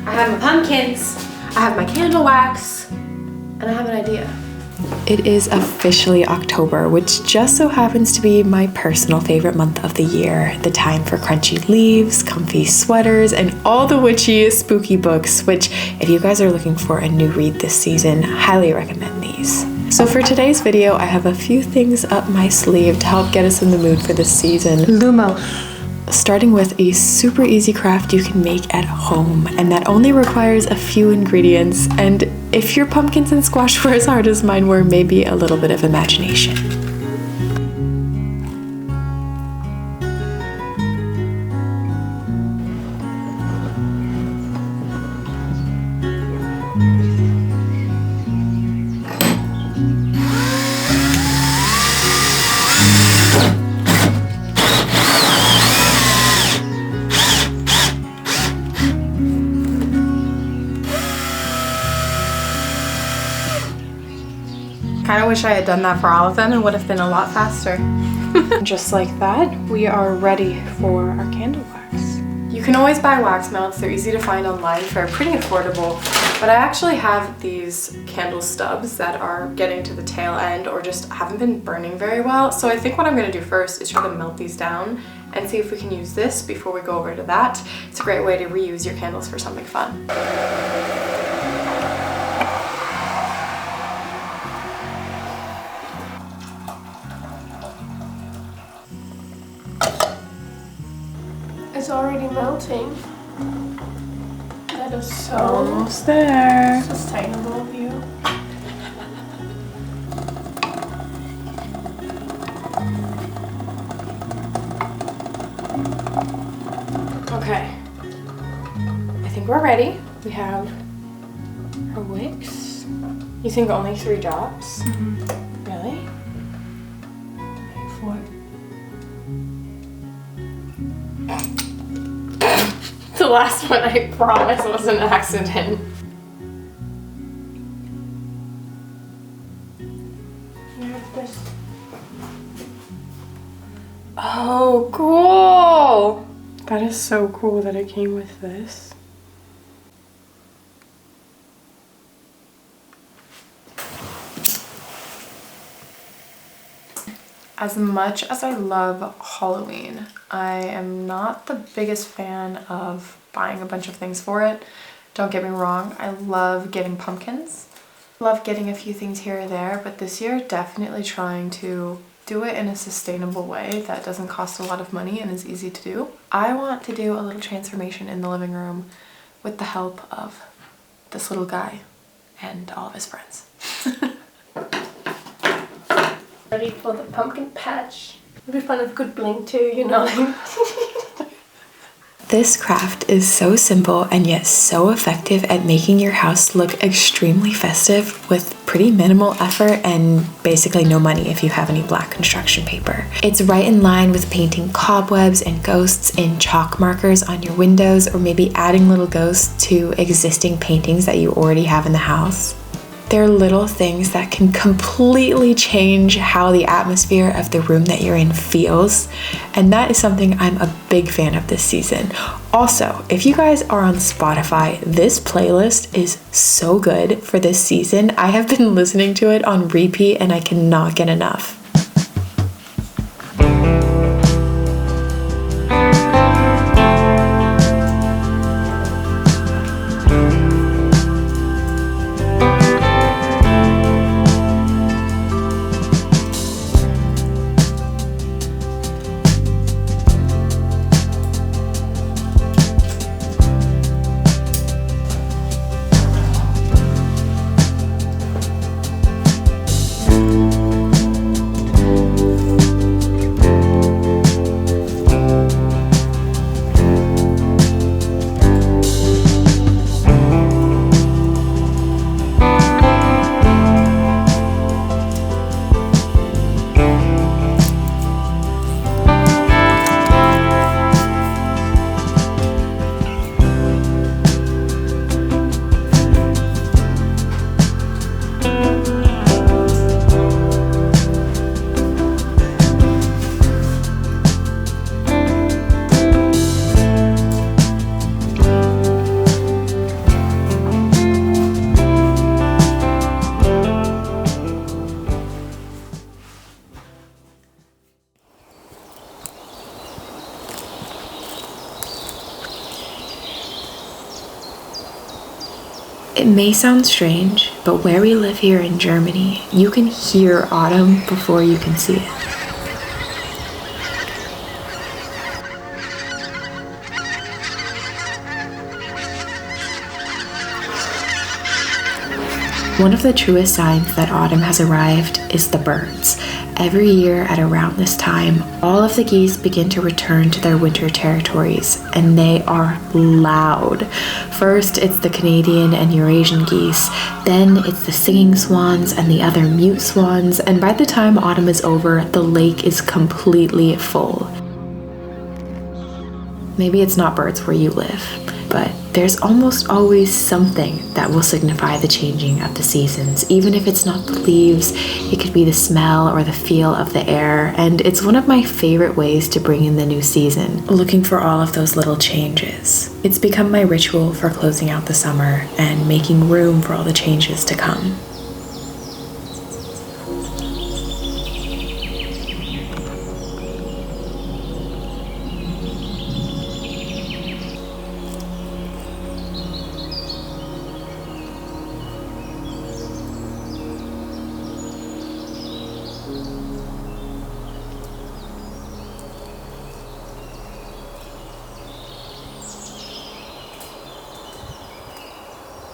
I have my pumpkins, I have my candle wax, and I have an idea. It is officially October, which just so happens to be my personal favorite month of the year. The time for crunchy leaves, comfy sweaters, and all the witchy, spooky books, which if you guys are looking for a new read this season, highly recommend these. So for today's video, I have a few things up my sleeve to help get us in the mood for this season. Lumos. Starting with a super easy craft you can make at home, and that only requires a few ingredients, and if your pumpkins and squash were as hard as mine were, maybe a little bit of imagination. Kind of wish I had done that for all of them. It would have been a lot faster. Just like that, we are ready for our candle wax. You can always buy wax melts. They're easy to find online for pretty affordable. But I actually have these candle stubs that are getting to the tail end or just haven't been burning very well. So I think what I'm going to do first is try to melt these down and see if we can use this before we go over to that. It's a great way to reuse your candles for something fun. It's already melting. That is so Almost there. sustainable of you. Okay, I think we're ready. We have our wicks. You think only 3 drops? Mm-hmm. Really? The last one, I promise, was an accident. Oh, cool! That is so cool that it came with this. As much as I love Halloween, I am not the biggest fan of buying a bunch of things for it. Don't get me wrong, I love getting pumpkins. Love getting a few things here or there, but this year definitely trying to do it in a sustainable way that doesn't cost a lot of money and is easy to do. I want to do a little transformation in the living room with the help of this little guy and all of his friends. Ready for the pumpkin patch. It'll be fun with good bling too, you know. This craft is so simple and yet so effective at making your house look extremely festive with pretty minimal effort and basically no money if you have any black construction paper. It's right in line with painting cobwebs and ghosts in chalk markers on your windows, or maybe adding little ghosts to existing paintings that you already have in the house. They're little things that can completely change how the atmosphere of the room that you're in feels, and that is something I'm a big fan of this season. Also, if you guys are on Spotify, this playlist is so good for this season. I have been listening to it on repeat and I cannot get enough. It may sound strange, but where we live here in Germany, you can hear autumn before you can see it. One of the truest signs that autumn has arrived is the birds. Every year at around this time, all of the geese begin to return to their winter territories, and they are loud. First, it's the Canadian and Eurasian geese, then it's the singing swans and the other mute swans, and by the time autumn is over, the lake is completely full. Maybe it's not birds where you live, but there's almost always something that will signify the changing of the seasons. Even if it's not the leaves, it could be the smell or the feel of the air, and it's one of my favorite ways to bring in the new season, looking for all of those little changes. It's become my ritual for closing out the summer and making room for all the changes to come.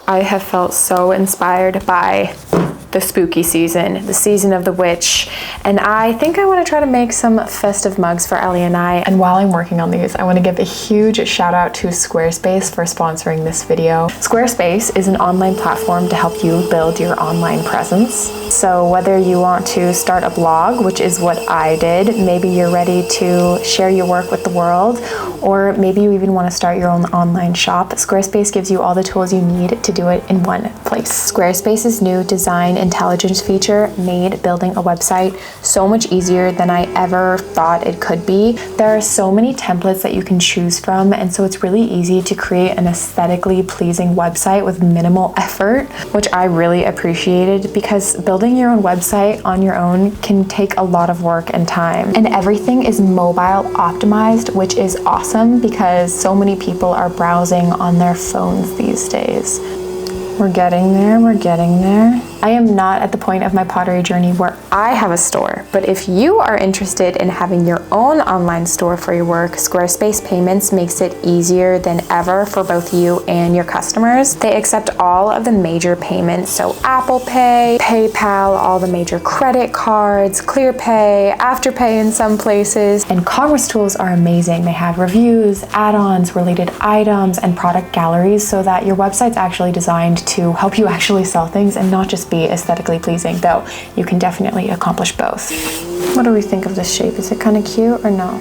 I have felt so inspired by the spooky season, the season of the witch, and I think I want to try to make some festive mugs for Ellie and I. And while I'm working on these, I want to give a huge shout out to Squarespace for sponsoring this video. Squarespace is an online platform to help you build your online presence. So whether you want to start a blog, which is what I did, maybe you're ready to share your work with the world, or maybe you even want to start your own online shop, Squarespace gives you all the tools you need to do it in one place. Squarespace's new design intelligence feature made building a website so much easier than I ever thought it could be. There are so many templates that you can choose from, and so it's really easy to create an aesthetically pleasing website with minimal effort, which I really appreciated, because building your own website on your own can take a lot of work and time. And everything is mobile optimized, which is awesome because so many people are browsing on their phones these days. We're getting there, we're getting there. I am not at the point of my pottery journey where I have a store, but if you are interested in having your own online store for your work, Squarespace Payments makes it easier than ever for both you and your customers. They accept all of the major payments, so Apple Pay, PayPal, all the major credit cards, ClearPay, Afterpay in some places, and commerce tools are amazing. They have reviews, add-ons, related items, and product galleries so that your website's actually designed to help you actually sell things and not just be aesthetically pleasing, though you can definitely accomplish both. What do we think of this shape? Is it kind of cute or no?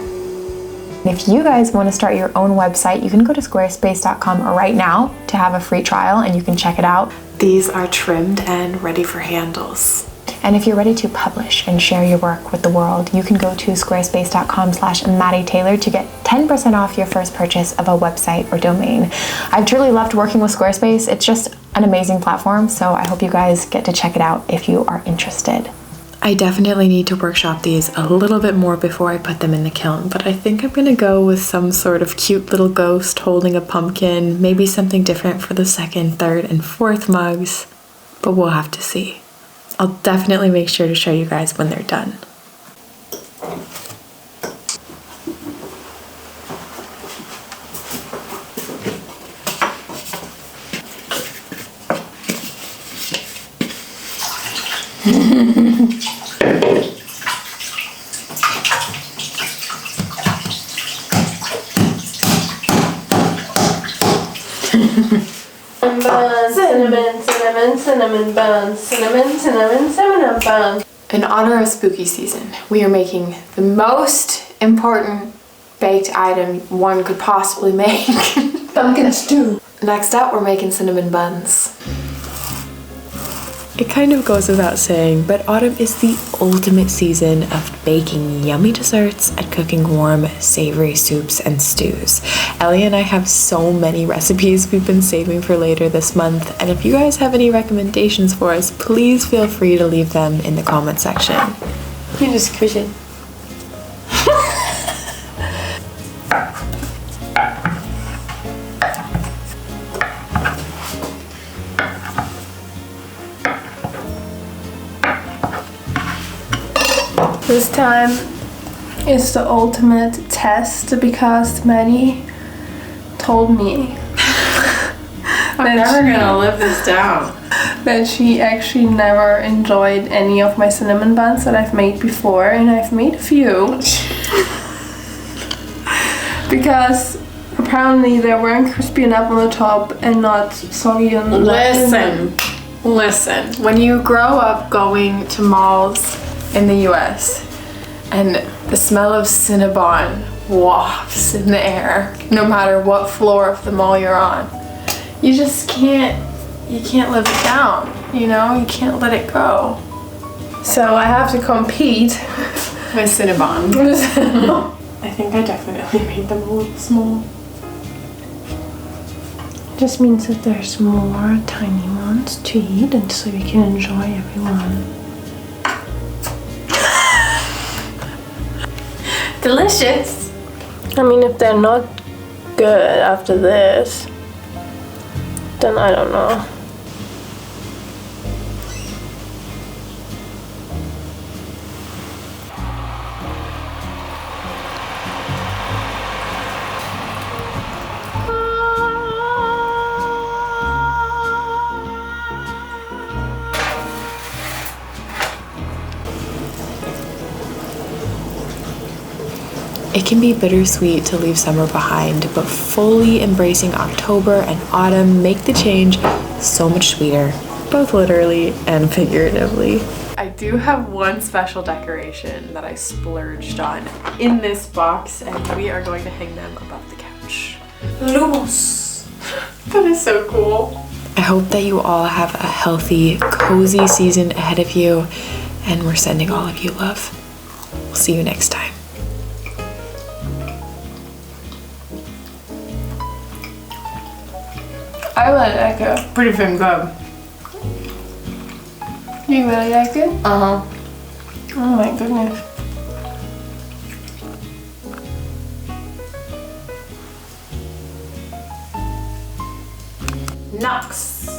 If you guys want to start your own website, you can go to squarespace.com right now to have a free trial and you can check it out. These are trimmed and ready for handles. And if you're ready to publish and share your work with the world, you can go to squarespace.com/Maddie Taylor to get 10% off your first purchase of a website or domain. I've truly loved working with Squarespace. It's just an amazing platform, so I hope you guys get to check it out if you are interested. I definitely need to workshop these a little bit more before I put them in the kiln, but I think I'm gonna go with some sort of cute little ghost holding a pumpkin, maybe something different for the second, third, and fourth mugs, but we'll have to see. I'll definitely make sure to show you guys when they're done. Buns, cinnamon, cinnamon, cinnamon buns, cinnamon, cinnamon, cinnamon buns. In honor of spooky season, we are making the most important baked item one could possibly make. Pumpkin stew. Next up, we're making cinnamon buns. It kind of goes without saying, but autumn is the ultimate season of baking yummy desserts and cooking warm, savory soups and stews. Ellie and I have so many recipes we've been saving for later this month, and if you guys have any recommendations for us, please feel free to leave them in the comment section. You just squish it. This time is the ultimate test because Maddie told me I'm never gonna live this down. that she actually never enjoyed any of my cinnamon buns that I've made before, and I've made a few. Because apparently they weren't crispy enough on the top and not soggy on the Listen, when you grow up going to malls in the US and the smell of Cinnabon wafts in the air, no matter what floor of the mall you're on, you just can't live it down, you know? You can't let it go. So I have to compete. With Cinnabon. I think I definitely made them a little small. Just means that there's more tiny ones to eat, and so we can enjoy everyone. Delicious. I mean, if they're not good after this, then I don't know. It can be bittersweet to leave summer behind, but fully embracing October and autumn make the change so much sweeter, both literally and figuratively. I do have one special decoration that I splurged on in this box, and we are going to hang them above the couch. Lumos. That is so cool. I hope that you all have a healthy, cozy season ahead of you, and we're sending all of you love. We'll see you next time. I really like it. Pretty freaking good. You really like it? Uh-huh. Oh my goodness. Knox.